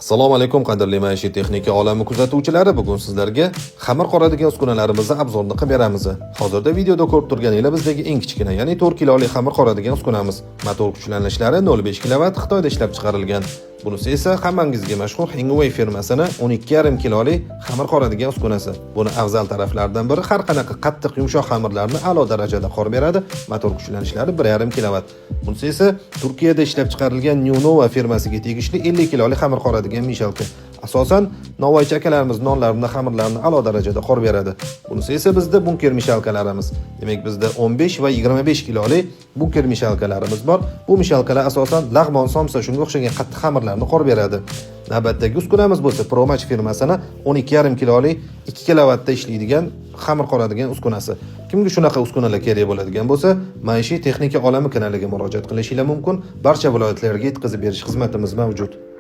Assalomu alaykum qadrli maishiy texnika olami kuzatuvchilari. Bugun sizlarga xamir qoradigan uskunalarimizni obzorini qilib beramiz. Hozirda videoda ko'rib turganinglar bizdagi eng kichkina, ya'ni 4 kiloli xamir qoradigan uskunamiz. Motor kuchlanishlari 0.5 kW Xitoyda ishlab chiqarilgan. Bunisi esa hammangizga mashhur Hingway firmasining 12,5 kiloli xamir qoradigan uskunasi. Buni afzal taraflaridan biri har qanaqa qattiq yumshoq xamirlarni a'lo darajada qor beradi. Motor kuchlanishlari 1,5 kW. Bunisi esa Turkiyada ishlab chiqarilgan New Nova firmasiga tegishli 50 kiloli xamir qoradigan mishalka. Asosan novvoychi akalarimiz nonlarini, xamirlarini a'lo darajada qor beradi. Bunisi esa bizda bunker mishalkalarimiz. Demak, bizda 15 va 25 kiloli bunker mishalkalarimiz bor. Bu mishalkalar asosan lag'mon, somsa shunga o'xshagan qattiq xamirlarni qor beradi. Navbatdagi uskunamiz bo'lsa Promach firmasining 12,5 kiloli 2 kilovatda ishlaydigan xamir qoradigan uskunasi. Kimga shunaqa uskunalar kerak bo'ladigan bo'lsa, Maishiy texnika olami kanaliga murojaat qilishingiz mumkin. Barcha viloyatlarga yetkazib berish xizmatimiz mavjud.